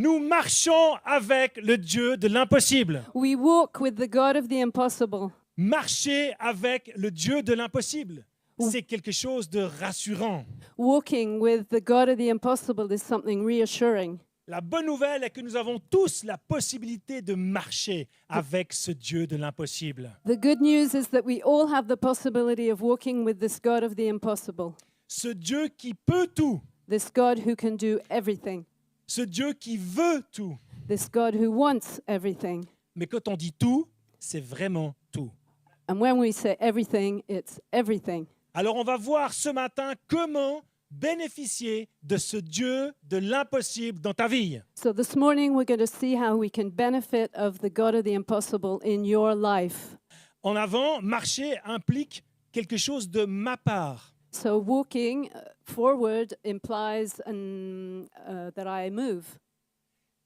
Nous marchons avec le Dieu de l'impossible. We walk with the God of the impossible. Marcher avec le Dieu de l'impossible, c'est quelque chose de rassurant. Walking with the God of the impossible is something reassuring. La bonne nouvelle est que nous avons tous la possibilité de marcher avec ce Dieu de l'impossible. The good news is that we all have the possibility of walking with this God of the impossible, Ce Dieu qui peut tout, this God who can do everything, ce Dieu qui veut tout. this God who wants everything. Mais quand on dit tout, c'est vraiment tout. And when we say everything, it's everything. Alors on va voir ce matin comment bénéficier de ce Dieu de l'impossible dans ta vie. So this morning we're going to see how we can benefit of the God of the impossible in your life. En avant, marcher implique quelque chose de ma part. So walking forward implies that I move.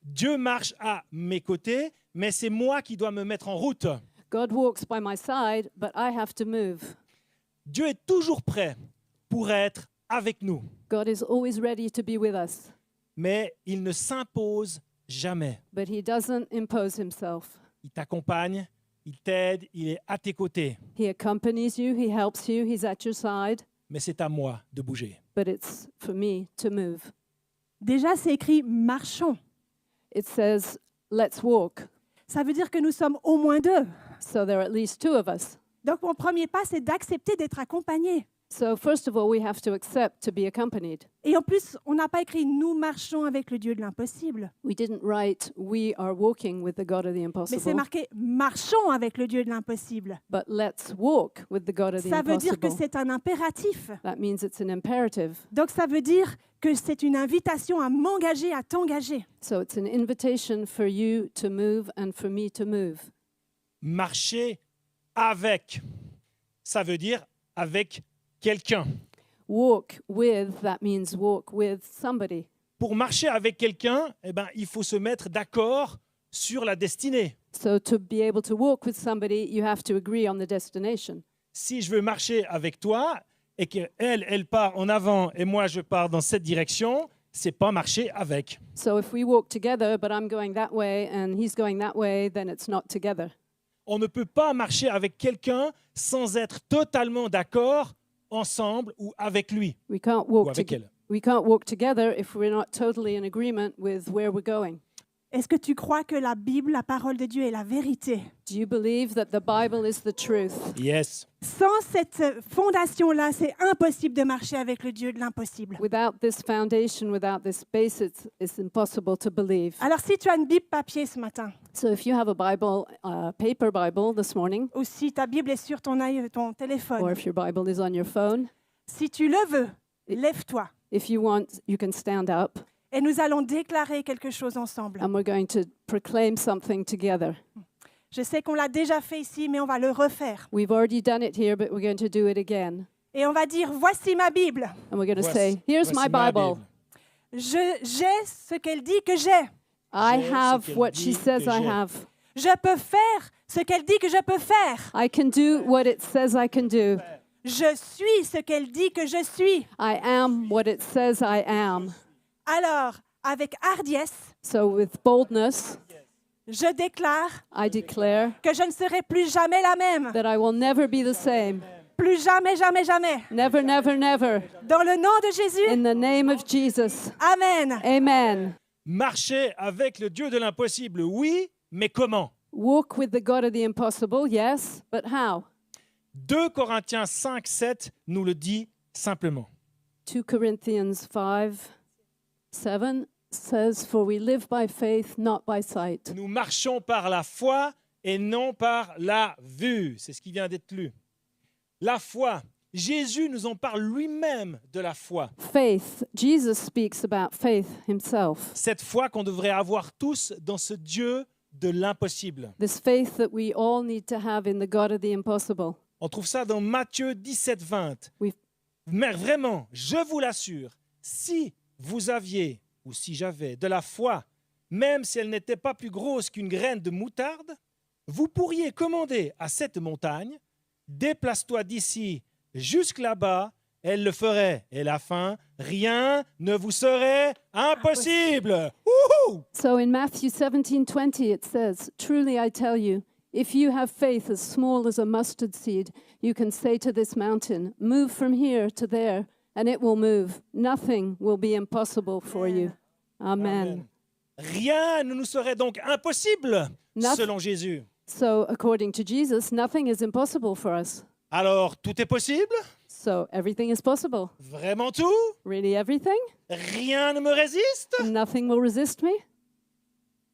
Dieu marche à mes côtés, mais c'est moi qui dois me mettre en route. God walks by my side, but I have to move. Dieu est toujours prêt pour être avec nous, God is always ready to be with us, mais il ne s'impose jamais. but he doesn't impose himself. Il t'accompagne, il t'aide, il est à tes côtés, He accompanies you, he helps you, he's at your side, mais c'est à moi de bouger. but it's for me to move. Déjà, c'est écrit « marchons It says, let's walk. ». Ça veut dire que nous sommes au moins deux. So there are at least two of us. Donc, mon premier pas, c'est d'accepter d'être accompagné. So first of all, we have to accept to be accompanied. Et en plus, on n'a pas écrit « nous marchons avec le Dieu de l'impossible We didn't write, we are walking with the God of the ». Mais c'est impossible, marqué « marchons avec le Dieu de l'impossible but let's walk with the God ». of the Ça veut dire que impossible. c'est un impératif. That means it's an imperative. Donc, ça veut dire que c'est une invitation à m'engager, à t'engager. So it's an invitation for you to move and for me to move. Marcher avec, ça veut dire avec quelqu'un. Walk with, that means walk with somebody. Pour marcher avec quelqu'un, il faut se mettre d'accord sur la destinée. So to be able to walk with somebody, you have to agree on the destination. Si je veux marcher avec toi et qu'elle part en avant et moi je pars dans cette direction, c'est pas marcher avec. So if we walk together, but I'm going that way and he's going that way, then it's not together. On ne peut pas marcher avec quelqu'un sans être totalement d'accord ensemble ou avec lui We can't ou walk avec together. elle. We can't walk together if we're not totally in agreement with where we're going. Est-ce que tu crois que la Bible, la parole de Dieu, est la vérité? Do you believe that the Bible is the truth? Yes. Sans cette fondation-là, c'est impossible de marcher avec le Dieu de l'impossible. Without this foundation, without this base, it's impossible to believe. Alors, si tu as une Bible papier ce matin, So if you have a Bible, paper Bible this morning, ou si ta Bible est sur ton or téléphone, if your Bible is on your phone, si tu le veux, lève-toi. if you want, you can stand up, Et nous allons déclarer quelque chose ensemble. and we're going to proclaim something together. Je sais qu'on l'a déjà fait ici, mais on va le refaire. We've already done it here, but we're going to do it again. Et on va dire, voici ma Bible. And we're going to Voici- say, here's voici my ma Bible. J'ai ce qu'elle dit que j'ai. I J'ai ce have qu'elle what dit she says que I j'ai. have. Je peux faire ce qu'elle dit que je peux faire. I can do what it says I can do. Je suis ce qu'elle dit que je suis. I am what it says I am. Alors, avec hardiesse, So with boldness, je déclare I declare que je ne serai plus jamais la même. that I will never be the same. Plus jamais, jamais, jamais. Never, never, never. Dans le nom de Jésus, In the name of Jesus. Amen. Amen. Marcher avec le Dieu de l'impossible, oui, mais comment? Walk with the God of the impossible, yes, but how? 2 Corinthiens 5, 7 nous le dit simplement. 2 Corinthians 5:7 says, For we live by faith, not by sight. Nous marchons par la foi et non par la vue. C'est ce qui vient d'être lu. La foi. Jésus nous en parle lui-même de la foi. Faith. Jesus speaks about faith himself. Cette foi qu'on devrait avoir tous dans ce Dieu de l'impossible. This faith that we all need to have in the God of the impossible. On trouve ça dans Matthieu 17, 20. Oui. Mais vraiment, je vous l'assure, si vous aviez, ou si j'avais, de la foi, même si elle n'était pas plus grosse qu'une graine de moutarde, vous pourriez commander à cette montagne, déplace-toi d'ici jusque là-bas, elle le ferait. Et la fin, rien ne vous serait impossible. Wouhou! So in Matthew 17:20 it says, "Truly I tell you, if you have faith as small as a mustard seed, you can say to this mountain, 'Move from here to there,' and it will move. Nothing will be impossible for you." Amen. Amen. Rien ne nous serait donc impossible, Noth- selon Jésus. So according to Jesus, nothing is impossible for us. Alors, tout est possible? So everything is possible. Vraiment tout? Really everything? Rien ne me résiste? Nothing will resist me?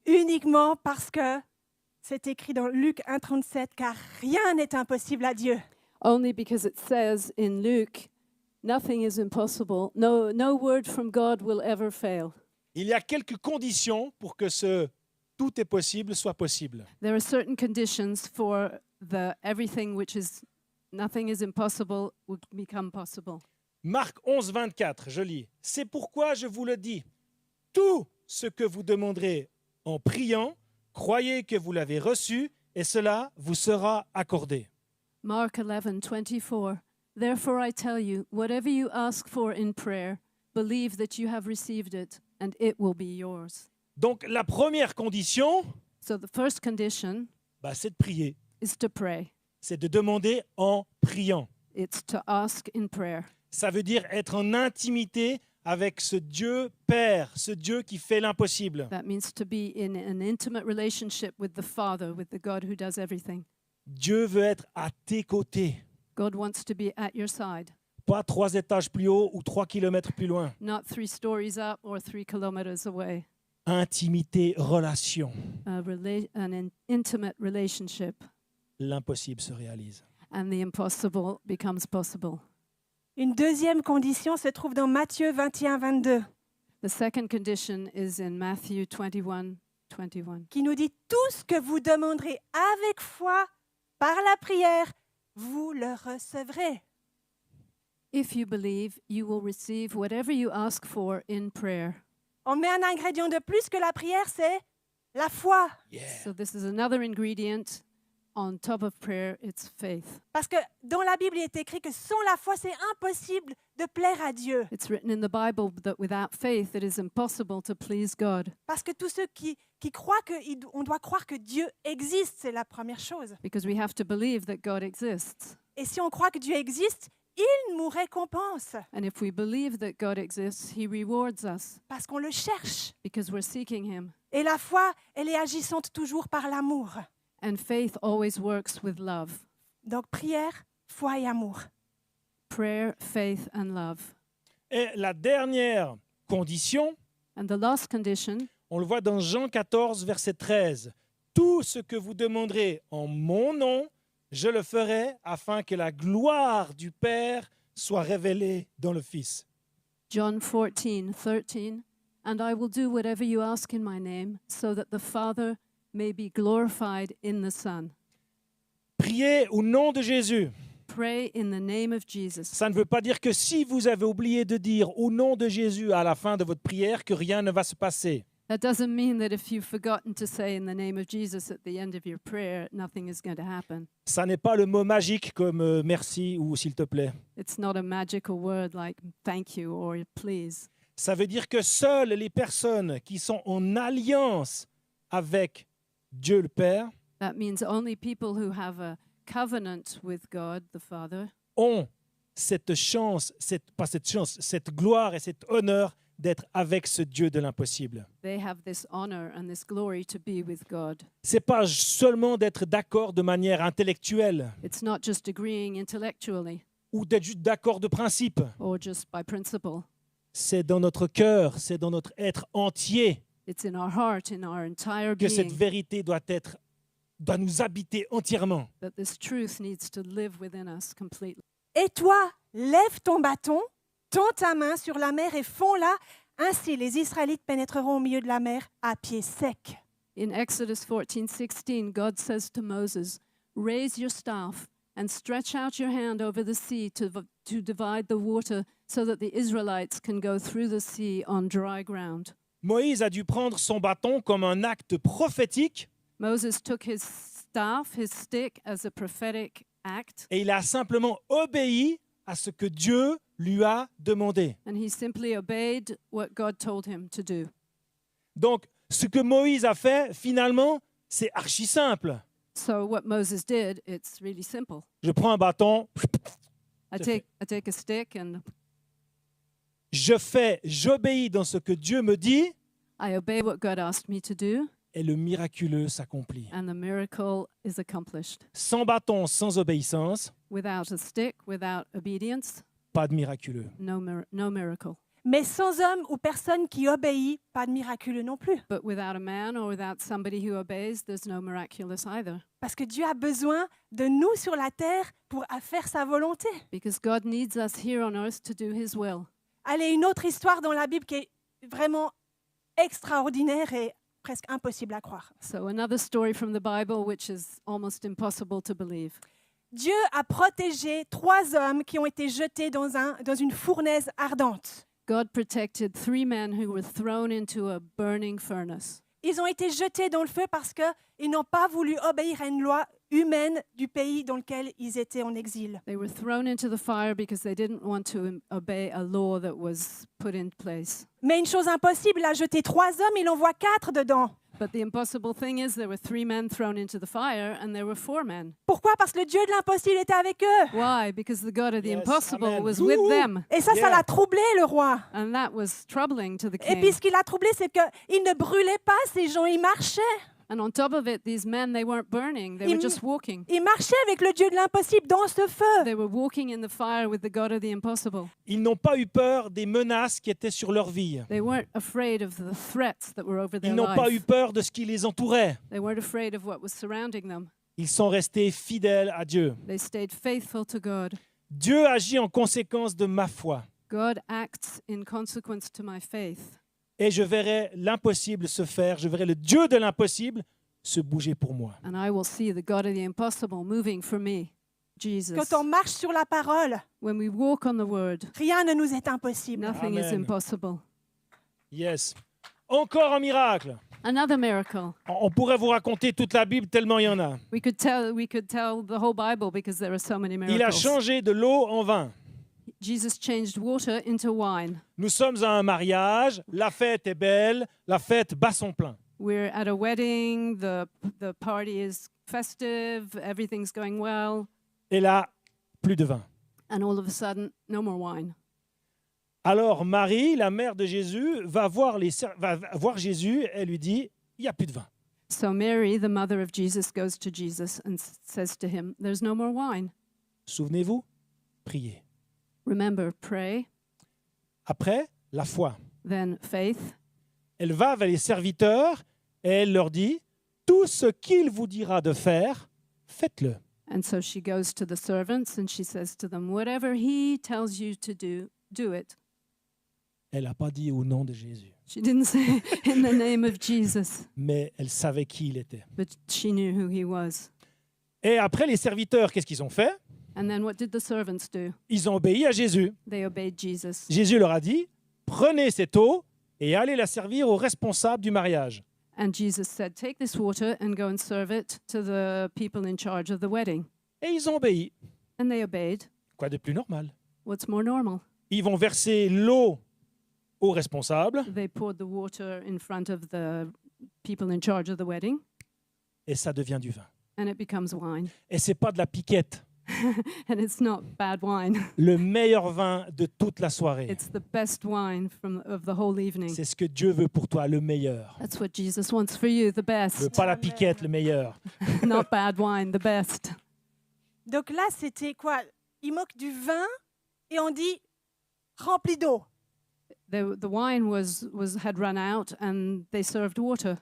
Uniquement parce que c'est écrit dans Luc 1,37, car rien n'est impossible à Dieu. Only because it says in Luke, nothing is impossible. No word from God will ever fail. Il y a quelques conditions pour que ce tout est possible soit possible. There are certain conditions for the everything which is nothing is impossible would become possible. Marc 11, 24, je lis. C'est pourquoi je vous le dis. Tout ce que vous demanderez en priant, croyez que vous l'avez reçu et cela vous sera accordé. Mark 11:24. Therefore I tell you, whatever you ask for in prayer, believe that you have received it, and it will be yours. Donc la première condition, So the first condition c'est de prier. is to pray. C'est de demander en priant. It's to ask in prayer. Ça veut dire être en intimité avec ce Dieu Père, ce Dieu qui fait l'impossible. That means to be in an intimate relationship with the Father, with the God who does everything. Dieu veut être à tes côtés, God wants to be at your side, pas 3 étages plus haut ou 3 kilomètres plus loin. not 3 stories up or 3 kilometers away. Intimité, relation. An intimate relationship, L'impossible se réalise. and the impossible becomes possible. Une deuxième condition se trouve dans Matthieu 21-22, The second condition is in Matthew 21:21. qui nous dit « Tout ce que vous demanderez avec foi, par la prière, vous le recevrez. If you believe, you will receive whatever you ask for in prayer. » On met un ingrédient de plus que la prière, c'est la foi. So this is another ingredient on top of prayer, it's faith. Parce que dans la Bible, il est écrit que sans la foi, c'est impossible de plaire à Dieu. It's written in the Bible that without faith it is impossible to please God, Parce que tous ceux qui croient on doit croire que Dieu existe, c'est la première chose. because we have to believe that God exists. Et si on croit que Dieu existe, il nous récompense And if we believe that God exists, he rewards us parce qu'on le cherche. because we're seeking him. Et la foi, elle est agissante toujours par l'amour. And faith always works with love. Donc prière, foi et amour. Prayer, faith, and love. Et la dernière condition, And the last condition, on le voit dans Jean 14, verset 13. Tout ce que vous demanderez en mon nom, je le ferai afin que la gloire du Père soit révélée dans le Fils. John 14:13, and I will do whatever you ask in my name, so that the Father may be glorified in the Son. Priez au nom de Jésus. Pray in the name of Jesus. Ça ne veut pas dire que si vous avez oublié de dire au nom de Jésus à la fin de votre prière, que rien ne va se passer. That doesn't mean that if you've forgotten to say in the name of Jesus at the end of your prayer, nothing is going to happen. Ça n'est pas le mot magique comme merci ou s'il te plaît. It's not a magical word like thank you or please. Ça veut dire que seules les personnes qui sont en alliance avec Dieu le Père That means only people who have a covenant with God the Father ont cette chance, cette gloire et cet honneur d'être avec ce Dieu de l'impossible. they have this honor and this glory to be with God. C'est pas seulement d'être d'accord de manière intellectuelle It's not just agreeing intellectually ou d'être juste d'accord de principe. or just by principle. C'est dans notre cœur, c'est dans notre être entier It's in our heart, in our entire que cette being, vérité doit nous habiter entièrement. that this truth needs to live within us completely. Et toi, lève ton bâton, tends ta main sur la mer et fonds-la. Ainsi, les Israélites pénétreront au milieu de la mer à pied sec. In Exodus 14:16, God says to Moses, "Raise your staff and stretch out your hand over the sea to divide the water so that the Israelites can go through the sea on dry ground." Moïse a dû prendre son bâton comme un acte prophétique Moses took his staff, his stick, as a prophetic act, et il a simplement obéi à ce que Dieu lui a demandé. And he simply obeyed what God told him to do. Donc, ce que Moïse a fait, finalement, c'est archi simple. So what Moses did, it's really simple. Je prends un bâton, I Tout à fait. take a stick and j'obéis dans ce que Dieu me dit, I obey what God asked me to do, et le miraculeux s'accomplit. and the miracle is accomplished. Sans bâton, sans obéissance, Without a stick, without obedience, pas de miraculeux. no miracle. Mais sans homme ou personne qui obéit, pas de miraculeux non plus. But without a man or without somebody who obeys, there's no miraculous either. Parce que Dieu a besoin de nous sur la terre pour faire sa volonté. Because God needs us here on earth to do his will. Allez, une autre histoire dans la Bible qui est vraiment extraordinaire et presque impossible à croire. So another story from the Bible which is almost impossible to believe. Dieu a protégé 3 hommes qui ont été jetés dans une fournaise ardente. God protected 3 men who were thrown into a burning furnace. Ils ont été jetés dans le feu parce qu'ils n'ont pas voulu obéir à une loi humaine du pays dans lequel ils étaient en exil. They were thrown into the fire because they didn't want to obey a law that was put in place. Mais une chose impossible, il a jeté 3 hommes, il envoie 4 dedans. But the impossible thing is there were 3 men thrown into the fire and there were 4 men. Pourquoi? Parce que le Dieu de l'impossible était avec eux. Why? Because the God of the Yes, impossible amen. was with Ouh. them. Et ça Yeah. l'a troublé, le roi. And that was troubling to the Et king. puis ce qui l'a troublé, c'est qu'ils ne brûlaient pas, ces gens, ils marchaient. And on top of it, these men, they weren't burning. They were Im- just walking. Ils marchaient avec le Dieu de l'impossible dans ce feu. They were walking in the fire with the God of the impossible. Ils n'ont pas eu peur des menaces qui étaient sur leur vie. They weren't afraid of the threats that were over their Ils n'ont pas eu life. peur de ce qui les entourait. They weren't afraid of what was surrounding them. Ils sont restés fidèles à Dieu. They stayed faithful to God. Dieu agit en conséquence de ma foi. God acts in consequence to my faith. Et je verrai l'impossible se faire. Je verrai le Dieu de l'impossible se bouger pour moi. And I will see the God of the impossible moving for me, Jesus. Quand on marche sur la parole, When we walk on the word, rien ne nous est impossible. nothing is Amen. impossible. Yes. Encore un miracle. Another miracle. On pourrait vous raconter toute la Bible tellement il y en a. We could tell the whole Bible because there are so many Il a miracles. changé de l'eau en vin. Jesus changed water into wine. Nous sommes à un mariage, la fête est belle, la fête bat son plein. We're at a wedding, the party is festive, everything's going well, Et là, plus de vin. and all of a sudden, no more wine. Alors Marie, la mère de Jésus, va voir Jésus et lui dit, il n'y a plus de vin. So Mary, the mother of Jesus, goes to Jesus and says to him, "There's no more wine. Souvenez-vous, priez. Remember, pray, Après, la foi. then faith." Elle va vers les serviteurs et elle leur dit, tout ce qu'il vous dira de faire, faites-le. And so she goes to the servants and she says to them, "Whatever he tells you to do, do it." Elle n'a pas dit au nom de Jésus, She didn't say in the name of Jesus, mais elle savait qui il était. but she knew who he was. Et après, les serviteurs, qu'est-ce qu'ils ont fait? And then what did the servants do? Ils ont obéi à Jésus. They obeyed Jesus. Jésus leur a dit, prenez cette eau et allez la servir aux responsables du mariage. And Jesus said, "Take this water and go and serve it to the people in charge of the wedding." Et ils ont obéi. And they obeyed. Quoi de plus normal? What's more normal? Ils vont verser l'eau aux responsables They poured the water in front of the people in charge of the wedding, et ça devient du vin. and it becomes wine. Et c'est pas de la piquette. And it's not bad wine. Le meilleur vin de toute la soirée. It's the best wine of the whole evening. C'est ce que Dieu veut pour toi, le meilleur. That's what Jesus wants for you, the Il veut best. pas la piquette, le meilleur. Not bad wine, the best. Donc là, c'était quoi? Ils moquent du vin et on dit rempli d'eau. The wine had run out and they served water.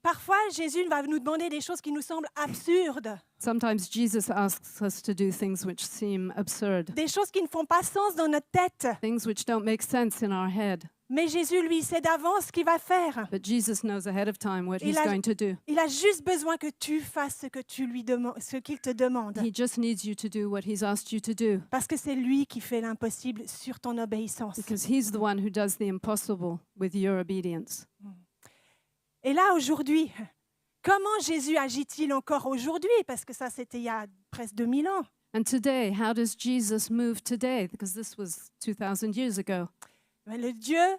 Parfois, Jésus va nous demander des choses qui nous semblent absurdes, Sometimes Jesus asks us to do things which seem absurd, des choses qui ne font pas sens dans notre tête. things which don't make sense in our head. Mais Jésus, lui, sait d'avance ce qu'il va faire. But Jesus knows ahead of time what Il he's a- going to do. Il a juste besoin que tu fasses ce que tu lui demandes, ce qu'il te demande. He just needs you to do what he's asked you to do, Parce que c'est lui qui fait l'impossible sur ton obéissance. because he's the one who does the impossible with your obedience. Et là, aujourd'hui, comment Jésus agit-il encore aujourd'hui? Parce que ça, c'était il y a presque 2000 ans. And today, how does Jesus move today? Because this was 2,000 years ago. Mais le Dieu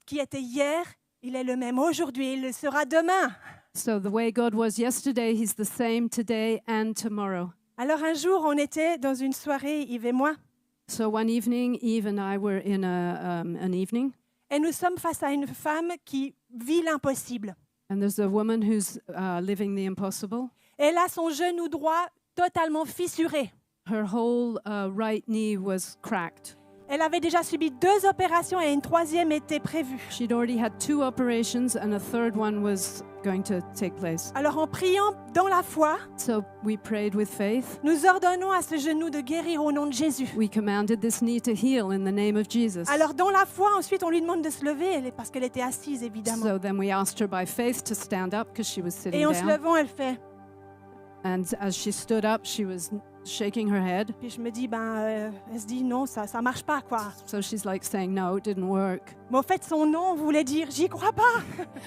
qui était hier, il est le même aujourd'hui, il le sera demain. So the way God was yesterday, he's the same today and tomorrow. Alors un jour, on était dans une soirée, Yves et moi, So one evening, Eve and I were in an evening, et nous sommes face à une femme qui vit l'impossible. and there's a woman who's living the impossible. Elle a son genou droit totalement fissuré. Her whole right knee was cracked. Elle avait déjà subi 2 opérations et une 3e était prévue. She'd already had 2 operations, and a third one was going to take place. Alors en priant dans la foi, So we prayed with faith. nous ordonnons à ce genou de guérir au nom de Jésus. We commanded this knee to heal in the name of Jesus. Alors dans la foi, ensuite on lui demande de se lever, parce qu'elle était assise évidemment. So then we asked her by faith to stand up because she was sitting Et en se down. levant, elle fait. And as she stood up, she was shaking her head. Puis je me dis, elle se dit non, ça marche pas quoi. So she's like saying, no, it didn't work. Mais au fait, son non voulait dire, j'y crois pas.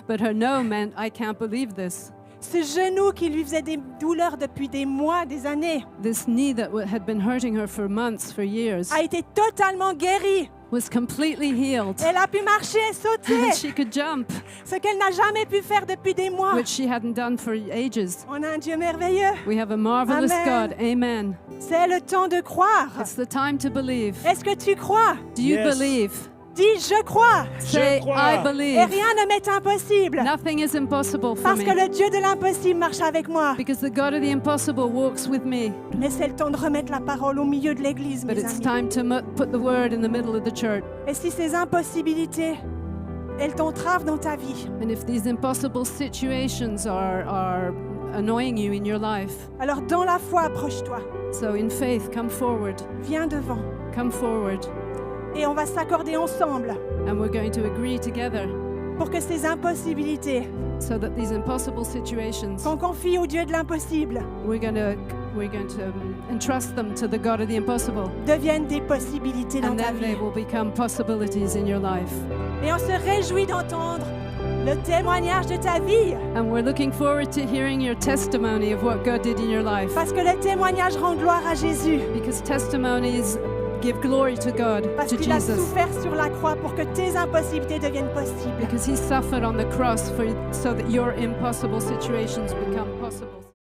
But her no meant, I can't believe this. Ce genou qui lui faisait des douleurs depuis des mois, des années, This knee that had been hurting her for months, for years, a été totalement guéri. was completely healed. Elle a pu marcher et sauter, She could jump, ce qu'elle n'a jamais pu faire depuis des mois. which she hadn't done for ages. On a un Dieu merveilleux. We have a marvelous Amen. God. Amen. C'est le temps de croire. It's the time to believe. Est-ce que tu crois? Do you Yes. believe? Dis, je crois. Say, crois. I Et believe. rien ne m'est impossible. Nothing is impossible for Parce que me. le Dieu de l'impossible marche avec moi. Because the God of the impossible walks with me. Mais c'est le temps de remettre la parole au milieu de l'église, But mes it's amis. time to put the word in the middle of the church. Et si ces impossibilités, elles t'entravent dans ta vie, And if these impossible situations are annoying you in your life, alors dans la foi, approche-toi. so in faith, come forward. Viens devant. Come forward. Et on va s'accorder ensemble And we're going to agree together pour que ces impossibilités so that these impossible situations, qu'on confie au Dieu de l'impossible we're going to entrust them to the God of the impossible. deviennent des possibilités dans And ta then they vie. will become possibilities in your life. Et on se réjouit d'entendre le témoignage de ta vie. And we're looking forward to hearing your testimony of what God did in your life. Parce que le témoignage rend gloire à Jésus. Because testimonies give glory to God, Parce to qu'il a Jesus. souffert sur la croix pour que tes impossibilités deviennent possibles. Because he suffered on the cross so that your impossible situations become possible.